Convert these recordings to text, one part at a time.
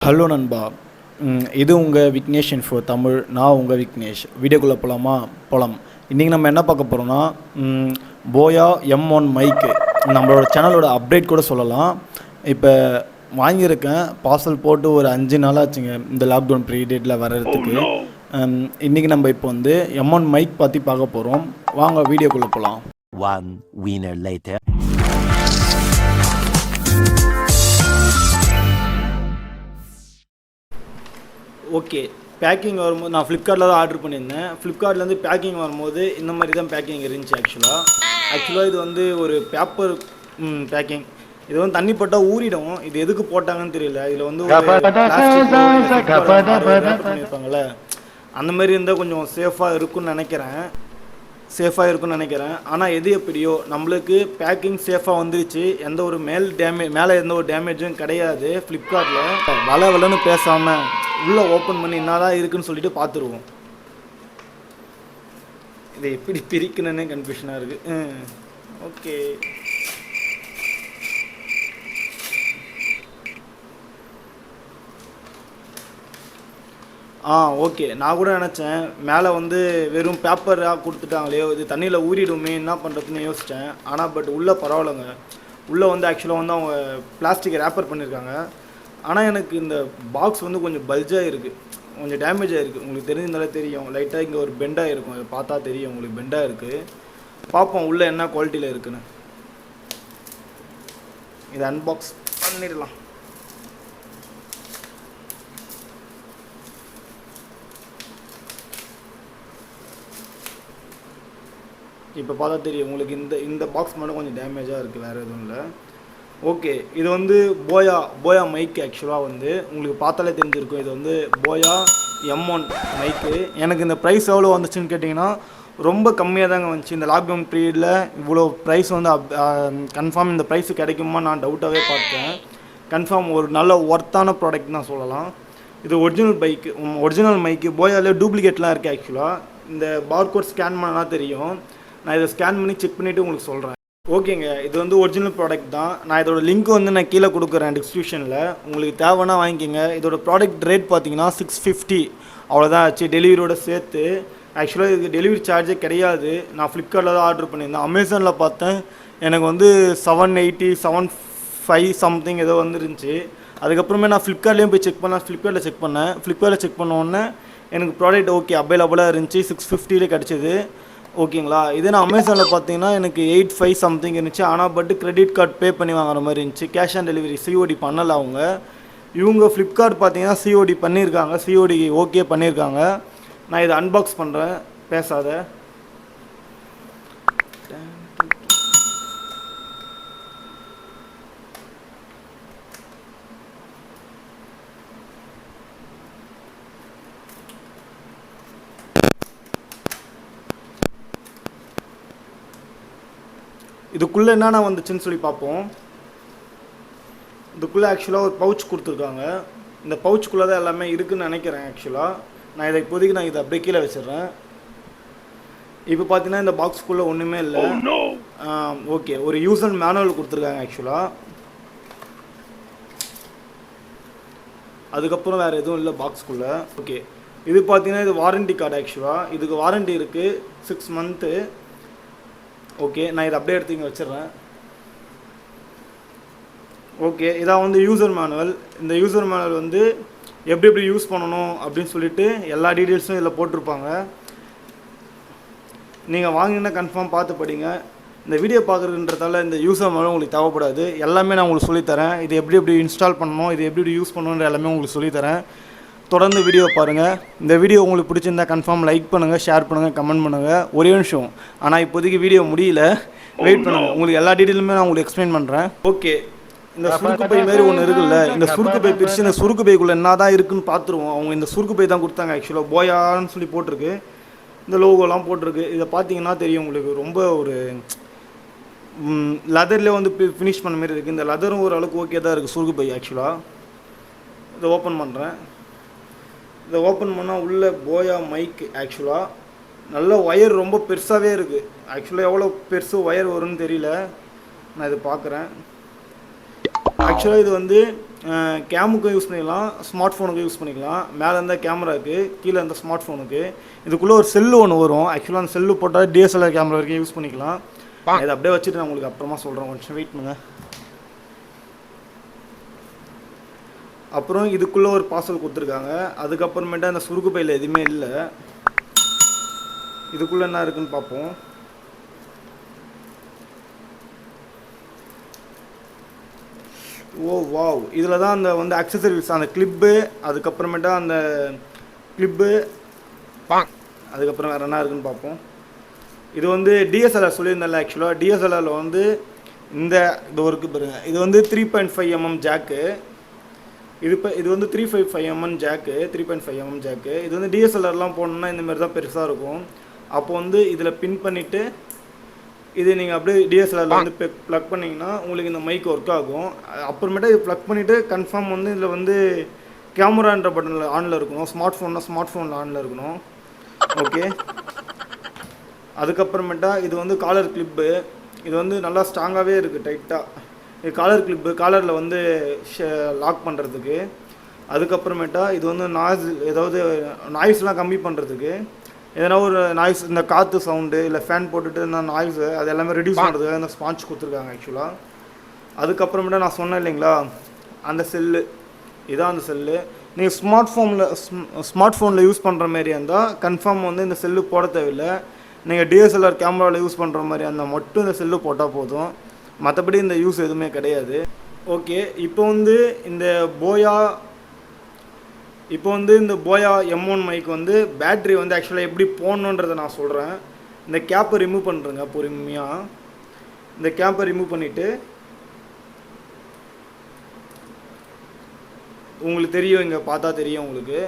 Hello நண்பா, இது உங்கள் விக்னேஷ் இன்ஃபோ தமிழ். நான் உங்கள் விக்னேஷ். வீடியோக்குள்ளே போகலாம். இன்றைக்கி நம்ம என்ன பார்க்க போகிறோன்னா, போயா M1 மைக்கு, நம்மளோட சேனலோட அப்டேட் கூட சொல்லலாம். இப்போ வாங்கியிருக்கேன், பார்சல் போட்டு ஒரு 5 நாள் ஆச்சுங்க இந்த லாக்டவுன் பீரியடில் வர்றதுக்கு. இன்றைக்கி நம்ம இப்போ வந்து M1 மைக் பற்றி பார்க்க போகிறோம். வாங்க வீடியோக்குள்ளே போகலாம். One winner later. Okay, packing வரும்போது நான் ஃப்ளிப்கார்ட்டில் தான் ஆர்டர் பண்ணியிருந்தேன். ஃப்ளிப்கார்ட்லேருந்து பேக்கிங் வரும்போது இந்த மாதிரி தான் பேக்கிங் இருந்துச்சு. ஆக்சுவலாக இது வந்து ஒரு பேப்பர் பேக்கிங். இது வந்து தண்ணி போட்டால் ஊறிடும். இது எதுக்கு போட்டாங்கன்னு தெரியல. இதில் வந்து பண்ணியிருப்பாங்கள்ல, அந்த மாதிரி இருந்தால் கொஞ்சம் சேஃபாக இருக்குன்னு நினைக்கிறேன். ஆனால் எது எப்படியோ நம்மளுக்கு பேக்கிங் சேஃபாக வந்துருச்சு. எந்த ஒரு மேலே எந்த ஒரு டேமேஜும் கிடையாது. ஃப்ளிப்கார்ட்டில் வளன்னு பேசாமல் உள்ளே ஓப்பன் பண்ணி என்னதான் இருக்குன்னு சொல்லிட்டு பார்த்துருவோம். இதை எப்படி பிரிக்கணுன்னே கன்ஃபியூஷனாக இருக்குது. Okay, okay. நான் கூட நினச்சேன் மேலே வந்து வெறும் பேப்பராக கொடுத்துட்டாங்களே, இது தண்ணியில் ஊறிடுமே, என்ன பண்ணுறதுன்னு யோசித்தேன். ஆனால் பட் உள்ளே பரவாயில்லைங்க. உள்ளே வந்து ஆக்சுவலாக வந்து அவங்க பிளாஸ்டிக் ரேப்பர் பண்ணியிருக்காங்க. ஆனால் எனக்கு இந்த பாக்ஸ் வந்து கொஞ்சம் பல்ஜாக இருக்குது, கொஞ்சம் டேமேஜாக இருக்குது. உங்களுக்கு தெரிஞ்சிருந்தாலே தெரியும், லைட்டாக இங்கே ஒரு பெண்டாக இருக்கும். அதை பார்த்தா தெரியும் உங்களுக்கு பெண்டாக இருக்குது. பார்ப்போம் உள்ளே என்ன குவாலிட்டியில் இருக்குன்னு. இதை அன்பாக்ஸ் பண்ணிடலாம். இப்போ பார்த்தா தெரியும் உங்களுக்கு, இந்த பாக்ஸ் மட்டும் கொஞ்சம் டேமேஜாக இருக்குது, வேறு எதுவும் இல்லை. ஓகே, இது வந்து போயா மைக். ஆக்சுவலாக வந்து உங்களுக்கு பார்த்தாலே தெரிஞ்சிருக்கும், இது வந்து போயா M1 மைக்கு. எனக்கு இந்த ப்ரைஸ் எவ்வளோ வந்துச்சுன்னு கேட்டிங்கன்னா ரொம்ப கம்மியாக தாங்க வந்துச்சு. இந்த லாக்டவுன் பீரியடில் இவ்வளோ ப்ரைஸ் வந்து கன்ஃபார்ம் இந்த ப்ரைஸு கிடைக்குமா நான் டவுட்டாகவே பார்த்தேன். கன்ஃபார்ம் ஒரு நல்ல ஒர்த்தான ப்ராடக்ட் தான் சொல்லலாம். இது ஒரிஜினல் மைக்கு. போயாலே டூப்ளிகேட்லாம் இருக்குது. ஆக்சுவலாக இந்த பார்கோட் ஸ்கேன் பண்ணால் தெரியும். நான் இதை ஸ்கேன் பண்ணி செக் பண்ணிவிட்டு உங்களுக்கு சொல்கிறேன். ஓகேங்க, இது வந்து ஒரிஜினல் ப்ராடக்ட் தான். நான் இதோட லிங்க் வந்து நான் கீழே கொடுக்குறேன் டிஸ்கிரிப்ஷனில். உங்களுக்கு தேவைன்னா வாங்கிக்கோங்க. இதோட ப்ராடக்ட் ரேட் பார்த்தீங்கன்னா 650 அவ்வளோதான் ஆச்சு, டெலிவரியோட சேர்த்து. ஆக்சுவலாக இதுக்கு டெலிவரி சார்ஜே கிடையாது. நான் ஃப்ளிப்கார்ட்டில் தான் ஆர்டர் பண்ணியிருந்தேன். அமேசானில் பார்த்தேன், எனக்கு வந்து 780 750 சம்திங் ஏதோ வந்துருந்துச்சு. அதுக்கப்புறமே நான் ஃப்ளிப்கார்ட்லேயும் போய் ஃப்ளிப்கார்ட்டில் செக் பண்ண உடனே எனக்கு ப்ராடக்ட் ஓகே அவைலபிளாக இருந்துச்சு. 650 கிடச்சிது. ஓகேங்களா. இதே நான் அமேசானில் பார்த்தீங்கன்னா எனக்கு 85 சம்திங் இருந்துச்சு. ஆனால் பட் கிரெடிட் கார்டு பே பண்ணி வாங்குற மாதிரி இருந்துச்சு. கேஷ் ஆன் டெலிவரி சிஓடி பண்ணலை இவங்க ஃப்ளிப்கார்ட் பார்த்தீங்கன்னா சிஓடி பண்ணியிருக்காங்க. சிஓடி ஓகே பண்ணியிருக்காங்க. நான் இதை அன்பாக்ஸ் பண்ணுறேன், பேசாத. இதுக்குள்ளே என்னென்ன வந்துச்சுன்னு சொல்லி பார்ப்போம். இதுக்குள்ளே ஆக்சுவலாக ஒரு பவுச் கொடுத்துருக்காங்க. இந்த பவுச்சுக்குள்ளே தான் எல்லாமே இருக்குதுன்னு நினைக்கிறேன். ஆக்சுவலாக நான் இதை இதை அப்படியே கீழே வச்சிடுறேன். இப்போ பார்த்தீங்கன்னா இந்த பாக்ஸுக்குள்ளே ஒன்றுமே இல்லை. ஓகே, ஒரு யூசர் மேனுவல் கொடுத்துருக்காங்க ஆக்சுவலாக. அதுக்கப்புறம் வேறு எதுவும் இல்லை பாக்ஸுக்குள்ளே. ஓகே, இது பார்த்தீங்கன்னா இது வாரண்டி கார்டு. ஆக்சுவலாக இதுக்கு வாரண்டி இருக்குது 6 மந்த்து. ஓகே, நான் இதை அப்படியே எடுத்து இங்கே வச்சிடுறேன். ஓகே, இதான் வந்து யூசர் மேனுவல். இந்த யூசர் மேனுவல் வந்து எப்படி யூஸ் பண்ணணும் அப்படின்னு சொல்லிட்டு எல்லா டீட்டெயில்ஸும் இதில் போட்டிருப்பாங்க. நீங்கள் வாங்கினா கன்ஃபார்ம் பார்த்து படிங்க. இந்த வீடியோ பார்க்குறதுன்றதால இந்த யூசர் மேனுவல் உங்களுக்கு தேவைப்படாது. எல்லாமே நான் உங்களுக்கு சொல்லித்தரேன். இது எப்படி இன்ஸ்டால் பண்ணணும், இது எப்படி யூஸ் பண்ணணுன்ற எல்லாமே உங்களுக்கு சொல்லித்தரேன். தொடர்ந்து வீடியோ பாருங்கள். இந்த வீடியோ உங்களுக்கு பிடிச்சிருந்தா கன்ஃபார்ம் லைக் பண்ணுங்கள், ஷேர் பண்ணுங்கள், கமெண்ட் பண்ணுங்கள். ஒரே நிமிஷம், ஆனால் இப்போதைக்கு வீடியோ முடியல, வெயிட் பண்ணுங்கள். உங்களுக்கு எல்லா டீட்டெயிலுமே நான் உங்களுக்கு எக்ஸ்பிளைன் பண்ணுறேன். ஓகே, இந்த சுருக்கு பை மாதிரி ஒன்று இருக்குல்ல, இந்த சுருக்கு பை பிரித்து இந்த சுருக்கு பைக்குள்ளே என்ன தான் இருக்குன்னு பார்த்துருவோம். அவங்க இந்த சுருக்கு பை தான் கொடுத்தாங்க. ஆக்சுவலாக போயான்னு சொல்லி போட்டிருக்கு, இந்த லோகோலாம் போட்டிருக்கு. இதை பார்த்தீங்கன்னா தெரியும் உங்களுக்கு, ரொம்ப ஒரு லெதர்லேயே வந்து ஃபினிஷ் பண்ண மாதிரி இருக்குது. இந்த லெதரும் ஓரளவுக்கு ஓகே தான் இருக்குது சுருக்கு பை. ஆக்சுவலாக இதை ஓப்பன் பண்ணுறேன். இதை ஓப்பன் பண்ணால் உள்ள போயா மைக். ஆக்சுவலாக நல்ல ஒயர் ரொம்ப பெருசாகவே இருக்குது. ஆக்சுவலாக எவ்வளோ பெருசு ஒயர் வரும்னு தெரியல, நான் இதை பார்க்குறேன். ஆக்சுவலாக இது வந்து கேமுக்கும் யூஸ் பண்ணிக்கலாம், ஸ்மார்ட் ஃபோனுக்கு யூஸ் பண்ணிக்கலாம். மேலே இருந்தால் கேமராவுக்கு, கீழே இருந்தால் ஸ்மார்ட் ஃபோனுக்கு. இதுக்குள்ளே ஒரு செல்லு ஒன்று வரும். ஆக்சுவலாக அந்த செல்லு போட்டால் DSLR கேமரா வரைக்கும் யூஸ் பண்ணிக்கலாம். இதை அப்படியே வச்சுட்டு நான் உங்களுக்கு அப்புறமா சொல்கிறேன், கொஞ்சம் வெயிட் பண்ணுங்க. அப்புறம் இதுக்குள்ளே ஒரு பார்சல் கொடுத்துருக்காங்க. அதுக்கப்புறமேட்டு அந்த சுருக்கு பையில் எதுவுமே இல்லை. இதுக்குள்ளே என்ன இருக்குதுன்னு பார்ப்போம். ஓ வாவ், இதில் தான் அந்த வந்து அக்சசரிஸ், அந்த கிளிப்பு, அதுக்கப்புறமேட்டா அந்த கிளிப்பு, அதுக்கப்புறம் வேறு என்ன இருக்குதுன்னு பார்ப்போம். இது வந்து DSLR சொல்லியிருந்தால, ஆக்சுவலாக DSLRல வந்து இது ஒர்க்கு பாருங்க. இது வந்து 3.5 mm ஜாக்கு. இது வந்து 3.5 mm ஜாக்கு, 3.5 mm ஜாக்கு. இது வந்து DSLRலாம் போடணுன்னா இந்தமாரி தான் பெருசாக இருக்கும். அப்போ வந்து இதில் பின் பண்ணிவிட்டு இது நீங்கள் அப்படியே DSLRல வந்து ப்ளக் பண்ணிங்கன்னா உங்களுக்கு இந்த மைக் ஒர்க் ஆகும். அப்புறமேட்டா இது ப்ளக் பண்ணிவிட்டு கன்ஃபார்ம் வந்து இதில் வந்து கேமரான்ற பட்டனில் ஆனில் இருக்கணும், ஸ்மார்ட் ஃபோனில் ஆனில் இருக்கணும். ஓகே, அதுக்கப்புறமேட்டா இது வந்து காலர் கிளிப்பு. இது வந்து நல்லா ஸ்ட்ராங்காகவே இருக்குது, டைட்டாக. இது காலர் கிளிப்பு, காலரில் வந்து லாக் பண்ணுறதுக்கு. அதுக்கப்புறமேட்டா இது வந்து ஏதாவது நாய்ஸ்லாம் கம்மி பண்ணுறதுக்கு, எதனா ஒரு நாய்ஸ், இந்த காற்று சவுண்டு இல்லை ஃபேன் போட்டுட்டு இந்த நாய்ஸு அது எல்லாமே ரெடியூஸ் பண்ணுறதுக்காக இந்த ஸ்பாஞ்ச் கொடுத்துருக்காங்க ஆக்சுவலாக. அதுக்கப்புறமேட்டா நான் சொன்னேன் இல்லைங்களா, அந்த செல்லு, இதான் அந்த செல்லு. நீங்கள் ஸ்மார்ட் ஃபோனில் யூஸ் பண்ணுற மாரி இருந்தால் கன்ஃபார்ம் வந்து இந்த செல்லு போட தேவையில்லை. நீங்கள் DSLR கேமராவில் யூஸ் பண்ணுற மாதிரி இருந்தால் மட்டும் இந்த செல்லு போட்டால் போதும். மற்றபடி இந்த யூஸ் எதுவுமே கிடையாது. ஓகே, இப்போ வந்து இந்த BOYA M1 மைக் வந்து பேட்ரி வந்து ஆக்சுவலாக எப்படி போடணுன்றதை நான் சொல்கிறேன். இந்த கேப்பை ரிமூவ் பண்ணுறேங்க பொறுமையாக. இந்த கேப்பை ரிமூவ் பண்ணிவிட்டு உங்களுக்கு தெரியும், இங்கே பார்த்தா தெரியும் உங்களுக்கு,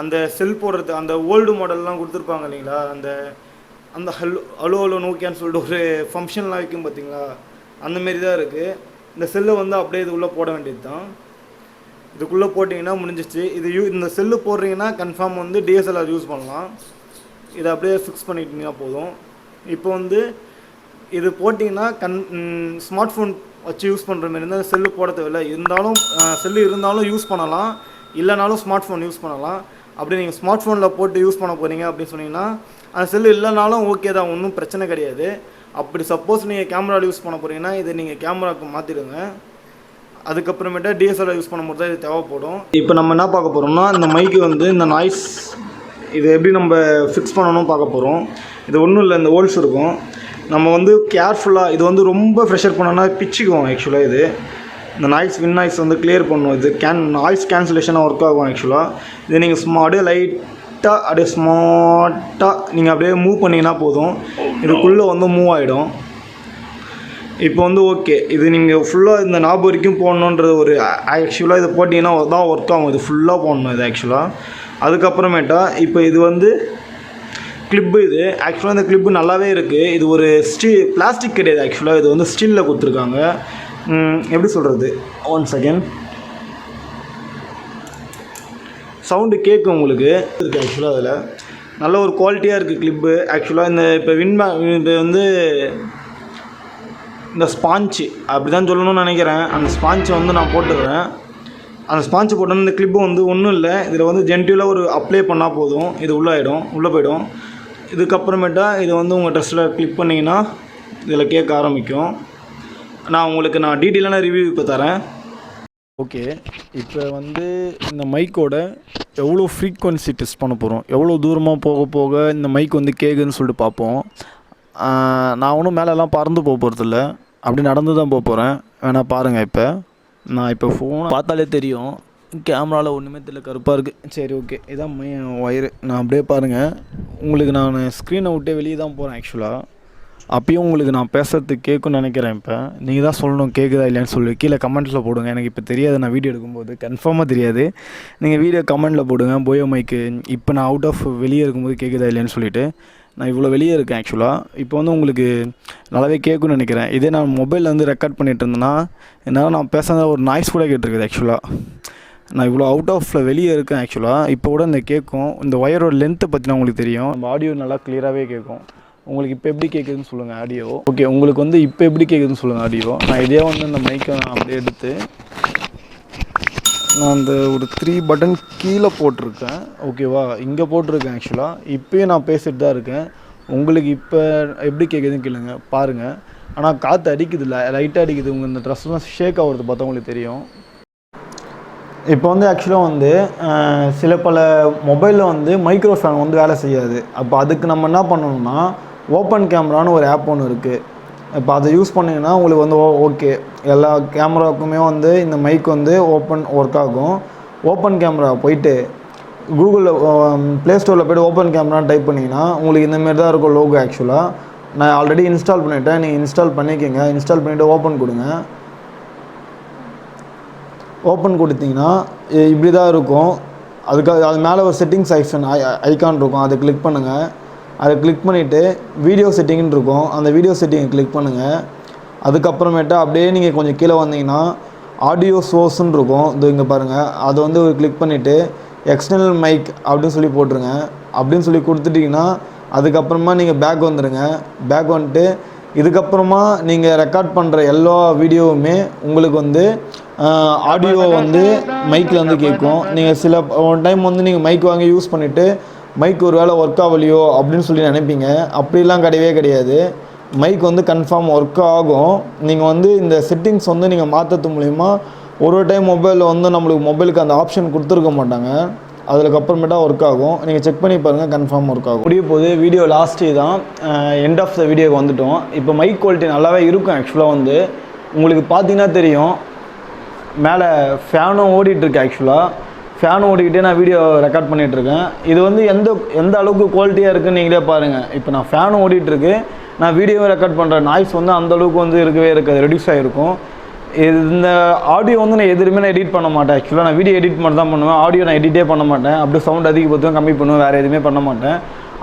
அந்த செல் போடுறது, அந்த ஓல்டு மாடல்லாம் கொடுத்துருப்பாங்க இல்லைங்களா, அந்த ஹலோ நோக்கியான்னு சொல்லிட்டு ஒரு ஃபங்க்ஷன்லாம் வைக்கும் பார்த்தீங்களா, அந்தமாரி தான் இருக்குது. இந்த செல்லை வந்து அப்படியே இதுக்குள்ளே போட வேண்டியது தான். இதுக்குள்ளே போட்டிங்கன்னா முடிஞ்சிச்சு. இந்த செல்லு போடுறீங்கன்னா கன்ஃபார்ம் வந்து DSLR யூஸ் பண்ணலாம். இதை அப்படியே ஃபிக்ஸ் பண்ணிட்டீங்கன்னா போதும். இப்போ வந்து இது போட்டிங்கன்னா ஸ்மார்ட் ஃபோன் வச்சு யூஸ் பண்ணுற மாதிரி இருந்தால் செல்லு போட தேவையில்லை. செல்லு இருந்தாலும் யூஸ் பண்ணலாம், இல்லைனாலும் ஸ்மார்ட் ஃபோன் யூஸ் பண்ணலாம். அப்படி நீங்கள் ஸ்மார்ட் ஃபோனில் போட்டு யூஸ் பண்ண போகிறீங்க அப்படின்னு சொன்னீங்கன்னா அந்த செல்லு இல்லைனாலும் ஓகே தான், ஒன்றும் பிரச்சனை கிடையாது. அப்படி சப்போஸ் நீங்கள் கேமராவில் யூஸ் பண்ண போகிறீங்கன்னா இதை நீங்கள் கேமராவுக்கு மாற்றிடுங்க. அதுக்கப்புறமேட்டா DSLR யூஸ் பண்ணும்போது தான் இது தேவைப்படும். இப்போ நம்ம என்ன பார்க்க போகிறோம்னா, இந்த மைக்கு வந்து இந்த நாய்ஸ் இது எப்படி நம்ம ஃபிக்ஸ் பண்ணணும் பார்க்க போகிறோம். இது ஒன்றும் இல்லை, இந்த ஹோல்ஸ் இருக்கும். நம்ம வந்து கேர்ஃபுல்லாக, இது வந்து ரொம்ப ப்ரெஷர் பண்ணோன்னா பிச்சுக்குவோம். ஆக்சுவலாக இந்த வின் நாய்ஸ் வந்து கிளியர் பண்ணும். இது நாய்ஸ் கேன்சலேஷனாக ஒர்க் ஆகும். ஆக்சுவலாக இது நீங்கள் அப்படியே லைட்டாக அப்படியே ஸ்மார்ட்டாக நீங்கள் அப்படியே மூவ் பண்ணிங்கன்னா போதும், இதுக்குள்ளே வந்து மூவ் ஆகிடும். இப்போ வந்து ஓகே, இது நீங்கள் ஃபுல்லாக இந்த நாப் வரைக்கும் போடணுன்றது ஒரு ஆக்சுவலாக இது போட்டிங்கன்னா தான் ஒர்க் ஆகும். இது ஃபுல்லாக போடணும் இது ஆக்சுவலாக. அதுக்கப்புறமேட்டா இப்போ இது வந்து கிளிப்பு. இது ஆக்சுவலாக இந்த கிளிப்பு நல்லாவே இருக்குது. இது ஒரு பிளாஸ்டிக் கிடையாது, ஆக்சுவலாக இது வந்து ஸ்டீலில் கொடுத்துருக்காங்க. எப்படி சொல்கிறது, 1 செகண்ட், சவுண்டு கேட்கும் உங்களுக்கு இருக்குது. ஆக்சுவலாக அதில் நல்ல ஒரு குவாலிட்டியாக இருக்குது கிளிப்பு. ஆக்சுவலாக இப்போ வந்து இந்த ஸ்பாஞ்சு அப்படி தான் சொல்லணும்னு நினைக்கிறேன். அந்த ஸ்பாஞ்சை வந்து நான் போட்டுக்கிறேன். அந்த ஸ்பாஞ்சு போட்டோன்னா இந்த கிளிப்பு வந்து ஒன்றும் இல்லை, இதில் வந்து ஜென்டிலாக ஒரு அப்ளை பண்ணால் போதும், இது உள்ளே போயிடும். இதுக்கப்புறமேட்டா இது வந்து உங்கள் ட்ரெஸ்ஸில் கிளிக் பண்ணிங்கன்னா இதில் கேட்க ஆரம்பிக்கும். நான் டீட்டெயிலான ரிவ்யூ இப்போ தரேன். ஓகே, இப்போ வந்து இந்த மைக்கோட எவ்வளோ ஃப்ரீக்வன்சி டெஸ்ட் பண்ண போகிறோம், எவ்வளோ தூரமாக போக இந்த மைக் வந்து கேட்குதுன்னு சொல்லிட்டு பார்ப்போம். நான் ஒன்றும் மேலெல்லாம் பறந்து போகிறதில்ல, அப்படி நடந்து தான் போகிறேன். வேணால் பாருங்கள். நான் இப்போ ஃபோனை பார்த்தாலே தெரியும், கேமராவில் ஒன்றுமே தெரியல, கருப்பாக இருக்குது. சரி ஓகே, இதான் ஒயரு. நான் அப்படியே பாருங்கள், உங்களுக்கு நான் ஸ்க்ரீனை விட்டே வெளியே தான் போகிறேன். ஆக்சுவலாக அப்பயும் உங்களுக்கு நான் பேசுகிறதுக்கு கேட்குன்னு நினைக்கிறேன். இப்போ நீங்கள் தான் சொல்லணும் கேட்குதா இல்லையான்னு சொல்லி கீழே கமெண்ட்டில் போடுங்க. எனக்கு இப்போ தெரியாது, நான் வீடியோ எடுக்கும்போது கன்ஃபார்மாக தெரியாது. நீங்கள் வீடியோ கமெண்ட்டில் போடுங்க, போயோ மைக்கு இப்போ நான் அவுட் ஆஃப் வெளியே இருக்கும்போது கேட்குதா இல்லையான்னு சொல்லிவிட்டு. நான் இவ்வளோ வெளியே இருக்கேன். ஆக்சுவலாக இப்போ வந்து உங்களுக்கு நல்லாவே கேட்குன்னு நினைக்கிறேன். இதே நான் மொபைலில் வந்து ரெக்கார்ட் பண்ணிகிட்டு இருந்தேன்னா என்னால் நான் பேசுகிற ஒரு நாய்ஸ் கூட கேட்டிருக்குது. ஆக்சுவலாக நான் இவ்வளோ அவுட் ஆஃபில் வெளியே இருக்கேன். ஆக்சுவலாக இப்போ கூட இந்த கேட்கும், இந்த ஒயரோட லென்த்தை பற்றினா உங்களுக்கு தெரியும். நம்ம ஆடியோ நல்லா கிளியராகவே கேட்கும். உங்களுக்கு இப்போ எப்படி கேட்குதுன்னு சொல்லுங்கள் ஆடியோ. ஓகே, உங்களுக்கு வந்து இப்போ எப்படி கேட்குதுன்னு சொல்லுங்கள் ஆடியோ. நான் இதே வந்து இந்த மைக்கை நான் அப்படியே எடுத்து நான் அந்த ஒரு 3 பட்டன் கீழே போட்டிருக்கேன், ஓகேவா? இங்கே போட்டிருக்கேன் ஆக்சுவலாக. இப்போயும் நான் பேசிட்டு தான் இருக்கேன். உங்களுக்கு இப்போ எப்படி கேட்குதுன்னு கேளுங்க பாருங்கள். ஆனால் காற்று அடிக்குது, லைட்டாக அடிக்குது. உங்கள் இந்த ட்ரெஸ்லாம் ஷேக் ஆகுறது பார்த்தா உங்களுக்கு தெரியும். இப்போ வந்து ஆக்சுவலாக வந்து சில பல மொபைலில் வந்து மைக்ரோ ஃபேன் வந்து வேலை செய்யாது. அப்போ அதுக்கு நம்ம என்ன பண்ணணும்னா, ஓப்பன் கேமரான்னு ஒரு ஆப் ஒன்று இருக்குது. இப்போ அதை யூஸ் பண்ணிங்கன்னா உங்களுக்கு வந்து ஓகே, எல்லா கேமராவுக்குமே வந்து இந்த மைக் வந்து ஒர்க் ஆகும். ஓப்பன் கேமரா போயிட்டு கூகுளில் ப்ளே ஸ்டோரில் போய்ட்டு ஓப்பன் கேமரான்னு டைப் பண்ணிங்கன்னா உங்களுக்கு இந்தமாரி தான் இருக்கும் லோகோ. ஆக்சுவலாக நான் ஆல்ரெடி இன்ஸ்டால் பண்ணிவிட்டேன், நீங்கள் இன்ஸ்டால் பண்ணிக்கோங்க. இன்ஸ்டால் பண்ணிவிட்டு ஓப்பன் கொடுங்க. ஓப்பன் கொடுத்தீங்கன்னா இப்படி தான் இருக்கும். அது மேலே ஒரு செட்டிங்ஸ் ஐக்கான் இருக்கும், அதை கிளிக் பண்ணுங்கள். அதை கிளிக் பண்ணிவிட்டு வீடியோ செட்டிங்னு இருக்கும், அந்த வீடியோ செட்டிங்கை கிளிக் பண்ணுங்கள். அதுக்கப்புறமேட்டு அப்படியே நீங்கள் கொஞ்சம் கீழே வந்தீங்கன்னா ஆடியோ சோர்ஸ்ன்னு இருக்கும், இது இங்கே பாருங்கள். அதை வந்து கிளிக் பண்ணிவிட்டு எக்ஸ்டர்னல் மைக் அப்படின்னு சொல்லி போட்டுருங்க. அப்படின்னு சொல்லி கொடுத்துட்டிங்கன்னா அதுக்கப்புறமா நீங்கள் பேக் வந்துடுங்க. பேக் வந்துட்டு இதுக்கப்புறமா நீங்கள் ரெக்கார்ட் பண்ணுற எல்லா வீடியோவுமே உங்களுக்கு வந்து ஆடியோ வந்து மைக்கில் வந்து கேட்கும். நீங்கள் சில ஒன் டைம் வந்து நீங்கள் மைக் வாங்கி யூஸ் பண்ணிவிட்டு மைக் ஒரு வேளை ஒர்க் ஆகலையோ அப்படின்னு சொல்லி நினைப்பீங்க. அப்படிலாம் கிடையவே கிடையாது. மைக் வந்து கன்ஃபார்ம் ஒர்க் ஆகும். நீங்கள் வந்து இந்த செட்டிங்ஸ் வந்து நீங்கள் மாற்றுறது மூலிமா ஒரு டைம் மொபைலில் வந்து நம்மளுக்கு மொபைலுக்கு அந்த ஆப்ஷன் கொடுத்துருக்க மாட்டாங்க, அதுக்கப்புறமேட்டா ஒர்க் ஆகும். நீங்கள் செக் பண்ணி பாருங்கள், கன்ஃபார்ம் ஒர்க் ஆகும். முடிய போது வீடியோ லாஸ்ட்டு தான், எண்ட் ஆஃப் த வீடியோக்கு வந்துட்டோம். இப்போ மைக் குவாலிட்டி நல்லாவே இருக்கும். ஆக்சுவலாக வந்து உங்களுக்கு பார்த்தீங்கன்னா தெரியும், மேலே ஃபேனும் ஓடிட்டுருக்கு. ஆக்சுவலாக ஃபேன் ஓடிக்கிட்டே நான் வீடியோ ரெக்கார்ட் பண்ணிகிட்ருக்கேன். இது வந்து எந்த அளவுக்கு குவாலிட்டியாக இருக்குதுன்னு நீங்களே பாருங்கள். இப்போ நான் ஃபேனும் ஓடிட்டுருக்கு, நான் வீடியோவும் ரெக்கார்ட் பண்ணுறேன். நாய்ஸ் வந்து அந்தளவுக்கு வந்து இருக்கவே இருக்காது, ரெடியூஸ் ஆகிருக்கும். இந்த ஆடியோ வந்து நான் எதுவுமே நான் எடிட் பண்ண மாட்டேன். ஆக்சுவலாக நான் வீடியோ எடிட் மட்டும் தான் பண்ணுவேன், ஆடியோ நான் எடிட்டே பண்ண மாட்டேன். அப்படியே சவுண்ட் அதிகப்படுத்துவேன், கம்மி பண்ணுவேன், வேறு எதுவுமே பண்ண மாட்டேன்.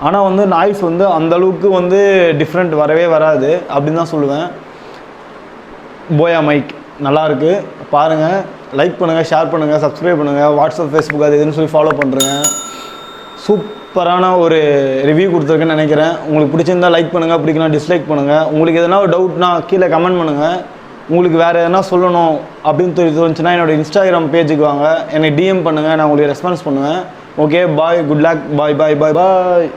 ஆனால் வந்து நாய்ஸ் வந்து அந்தளவுக்கு வந்து டிஃப்ரெண்ட் வரவே வராது அப்படின்னு தான் சொல்லுவேன். போயா மைக் நல்லாயிருக்கு, பாருங்கள். லைக் பண்ணுங்கள், ஷேர் பண்ணுங்கள், சப்ஸ்கிரைப் பண்ணுங்கள். வாட்ஸ்அப், ஃபேஸ்புக் அது இதுன்னு சொல்லி ஃபாலோ பண்ணுறேங்க. சூப்பரான ஒரு ரிவ்யூ கொடுத்துருக்கேன்னு நினைக்கிறேன். உங்களுக்கு பிடிச்சிருந்தால் லைக் பண்ணுங்கள், பிடிக்கலாம் டிஸ்லைக் பண்ணுங்கள். உங்களுக்கு எதனா ஒரு டவுட்னா கீழே கமெண்ட் பண்ணுங்கள். உங்களுக்கு வேறு எதனா சொல்லணும் அப்படின்னு தோணுச்சுன்னா என்னோடய இன்ஸ்டாகிராம் பேஜுக்கு வாங்க, என்னை டிஎம் பண்ணுங்கள், நான் உங்களுக்கு ரெஸ்பான்ஸ் பண்ணுவேன். ஓகே, பாய், குட் லக், பாய் பாய் பாய் பாய்.